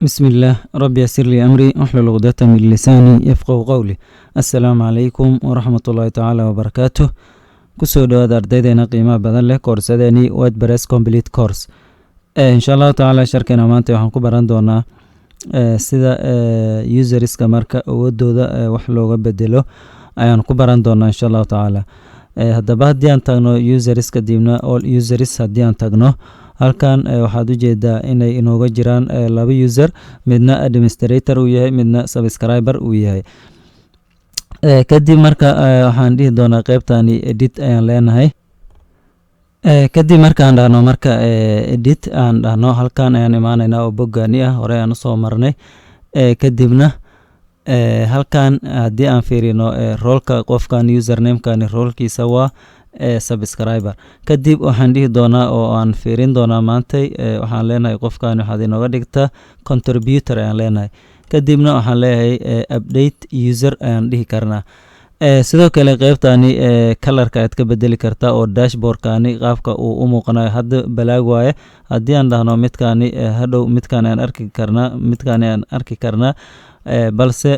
بسم الله ربي يسر لي أمري واحلل عقدة من لساني يفقهوا قولي. السلام عليكم ورحمة الله تعالى وبركاته. kusoo dhawaada ardaydeena qiimaha badan leh koorsadeeni WordPress Complete Course. insha Allah taala sharkeena maanta waxaan ku baran doonaa sida userska marka awoodooda wax looga bedelo ayaan ku baran doonaa insha Allah taala. haddaba haddii aan tagno userska dibna all users haddii aan tagno halkan waxaad u jeedaa inay inooga jiraan laba user, midna administrator uu yahay, midna subscriber uu yahay. kadib marka waxaan dhihi doonaa qaybtani edit ayaan leenahay. kadib markaan dhahno marka edit aan dhahno halkan ayaan imaanaynaa oo boggaani ah hore aan usoo marnay. kadibna halkan haddii aan fiirino roolka qofkan usernamekani roolkiisa waa subscriber. kadib waxaan dhihi doonaa oo aan fiirin doonaa maantay waxaan leenahay qofkani waxaad inooga dhigtaa contributor ayaan leenahay. kadibna waxaan leeyahay update user ayaan dhihi karnaa. sidoo kale qaybtani colorka aad ka bedeli kartaa oo dashboardkani qaabka uu u muuqanayo hadda balaag waaye. haddii aan dhahno midkani hadhow midkan aan arki karnaa balse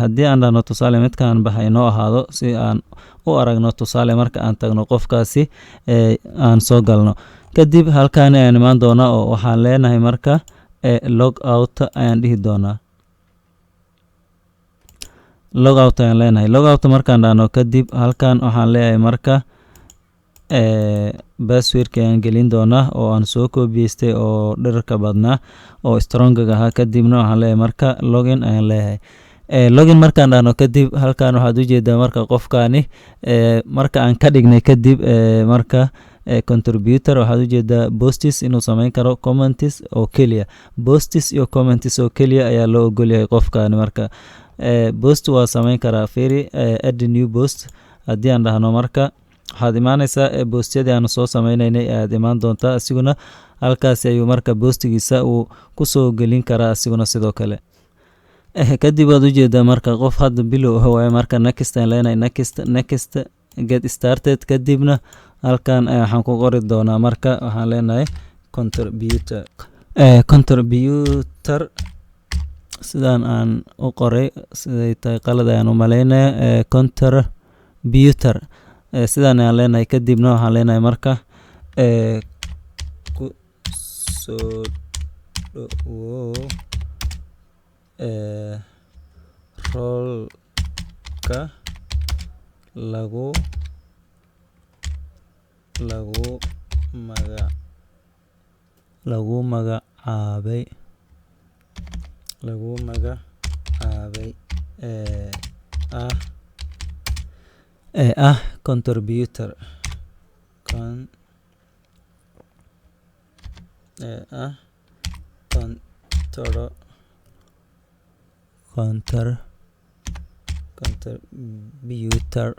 haddii aan dhahno tusaale midkan baxa inoo ahaado si aan u aragno tusaale marka aan tagno qofkaasi aan soo galno. kadib halkan ayaan imaan doonaa oo waxaan leenahay marka log out ayaan dhihi doonaa. logout ayaan leenahay. logout markaan dhahno kadib halkan waxaan leeyahay marka passwordka ayaan gelin doonaa oo aan soo koobiyeystay oo dherarka badnaa oo strongaga ahaa. kadibna waxaan leeyahay marka login ayaan leeyahay. login markaan dhahno kadib halkan waxaad u jeedaa marka qofkani marka aan ka dhignay kadib marka contributor waxaad u jeedaa posts inuu samayn karo comments oo keliya. posts iyo comments oo keliya ayaa loo ogol yahay qofkani. marka post waa samayn karaa fiiri add new post haddii aan dhahno marka waxaad imaanaysaa postyadii aan soo sameynaynay aad imaan doontaa. asiguna halkaas ayuu marka postigiisa uu kusoo gelin karaa asiguna sidoo kale. kadib waad u jeedaa marka qof hadda bilow waaye marka next aan leenahay next get started. kadibna halkan waxaan ku qori doonaa marka waxaan leenahay contributor sidaan aan u qoray siday tahay qalad ayaan u malaynaya contributor sidaan ayaan leenahay. kadibna waxaan leenahay marka ku soo dhawow roolka lagu magacaabay contributor contributor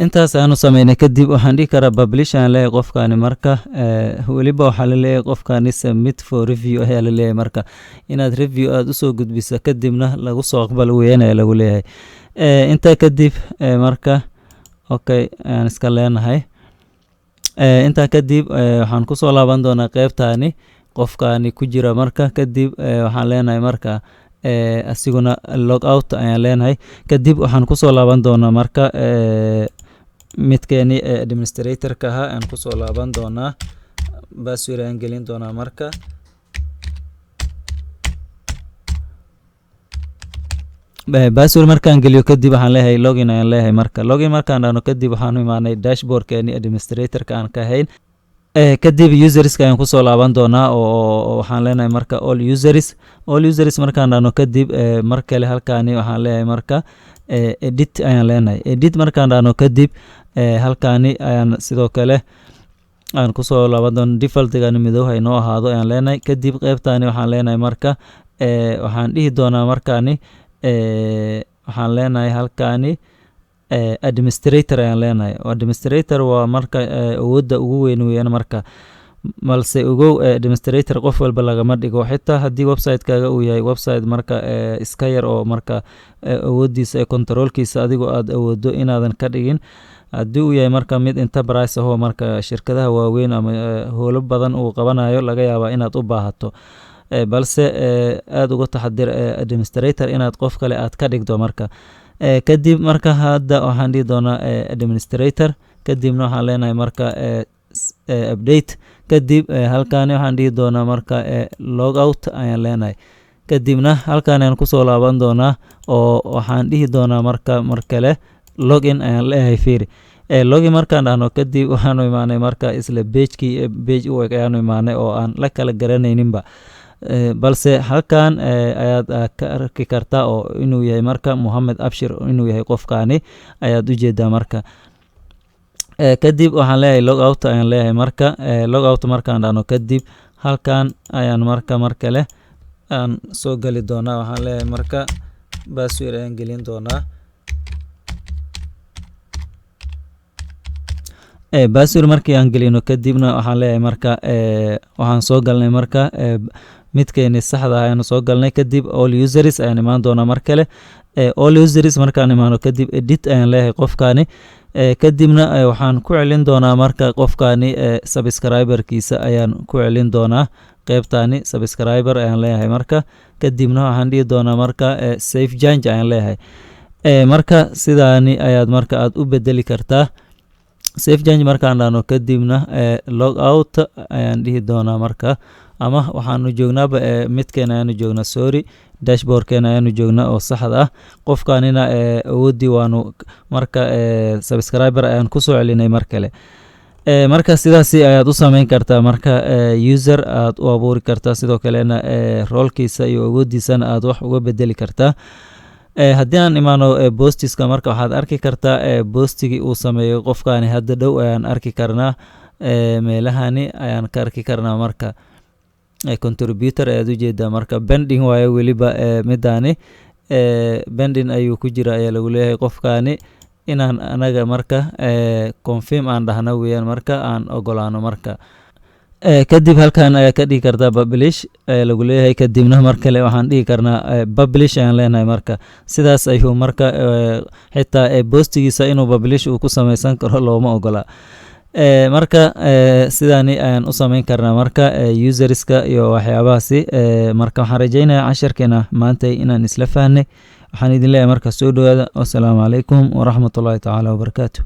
intaas aanu sameynay. kadib waxaan dhihi karaa publish aan leeyahay qofkani marka weliba waxaa la leeyahay qofkani submit for review ayaa la leeyahay marka inaad review aad usoo gudbisa kadibna lagu soo aqbalo weeyaan ayaa lagu leeyahay. intaa kadib marka okay aan iska leenahay. intaa kadib waxaan kusoo laaban doonaa qaybtani qofkani ku jira marka kadib waxaan leenahay marka asiguna logout ayaan leenahay. kadib waxaan kusoo laaban doonaa marka midkeeni administratorka ahaa aan kusoo laaban doonaa. password ayaan gelin doonaa marka password markaan geliyo kadib waxaan leeyahay login ayaan leeyahay. marka login markaan dhahno kadib waxaan u imaanay dashboardkeeni administratorka aan ka ahayn. kadib userska ayaan kusoo laaban doonaa oo waxaan leenahay marka all users markaan dhahno kadib mar kale halkani waxaan leeyahay marka edit ayaan leenahay. edit markaan dhahno kadib halkani ayaan sidoo kale aan kusoo laaban doona defaultgani midow inoo ahaado ayaan leenahay. kadib qaybtani waxaan leenahay marka waxaan dhihi doonaa markani waxaan leenahay halkani administrator ayaan leenahay. administrator waa marka awoodda ugu weyn weeyaan marka balse ogow administrator qof walba lagama dhigo xitaa haddii website-kaaga uu yahay website marka iska yar oo marka awooddiisa controlkiisa adigoo aad awoodo inaadan ka dhigin haddii uu yahay marka mid enterprise ahoo marka shirkadaha waaweyn ama howlo badan uu qabanayo laga yaabaa inaad u baahato balse aada uga taxadir administrator inaad qof kale aad ka dhigdo marka kadib marka hadda waxaan dhihi doonaa administrator kadibna waxaan leenahay marka update kadib halkaani waxaan dhihi doonaa marka logout ayaan leenahay kadibna halkaan ayaan kusoo laaban doonaa oo waxaan dhihi doonaa marka markale login ayaan leeyahay fiiri login markaan dhahno kadib waxaanu imaanay marka isla page u eg ayaanu imaanay oo aan la kala garanayninba balse halkan ayaad ka arki kartaa oo inuu yahay marka Mohamed Abshir inuu yahay qofkaani ayaad u jeedaa marka kadib waxaan leeyahay logout ayaan leeyahay marka logout markaan dhahno kadib halkan ayaan marka markale aan soo gali doonaa waxaan leeyahay marka password ayaan gelin doonaa password markii aan gelino kadibna waxaan leeyahay marka waxaan soo galnay marka midkeeni saxda ayaan soo galnay kadib all users ayaan imaan doonaa markale all users markaan imaano kadib edit ayaan leeyahay qofkaani kadibna waxaan ku celin doonaa marka qofkaani subscriberkiisa ayaan ku celin doonaa qaybtaani subscriber ayaan leeyahay marka kadibna waxaan dhihi doonaa marka save change ayaan leeyahay marka sidaani ayaad marka aad u bedeli kartaa save change markaan dhahno kadibna log out ayaan dhihi doonaa marka ama waxaanu joognaaba midkeena ayaanu joognaa sorry dashboardkeena ayaanu joognaa oo saxda ah qofkaanina awoodii waanu marka subscriber ayaan kusoo celinay mar kale marka sidaasi ayaad u samayn kartaa marka user aad u abuuri kartaa sidoo kalena roolkiisa iyo awoodiisana aad wax uga bedeli kartaa haddii aan imaano bostiska marka waxaad arki kartaa bostigii uu sameeyo qofkaani hadda dhow ayaan arki karnaa meelahani ayaan ka arki karnaa marka contributor ayaad u jeedaa marka bending waayo weliba midaani bending ayuu ku jira ayaa lagu leeyahay qofkaani inaan anaga marka confirm aan dhahna weeyaan marka aan ogolaano marka kadib halkan ayaa ka dhigi kartaa publish lagu leeyahay kadibna mar kale waxaan dhigi karnaa publish ayaan leenahay marka sidaas ayuu marka xitaa postigiisa inuu publish uu ku samaysan karo looma ogola marka sidaani ayaan u samayn karnaa marka userska iyo waxyaabahaasi marka waxaan rajaynayaa casharkeena maanta inaan isla fahnay waxaan idin leeyahay marka soo dhawaada wassalaamu calaykum waraxmatullaahi tacaala wabarakaatu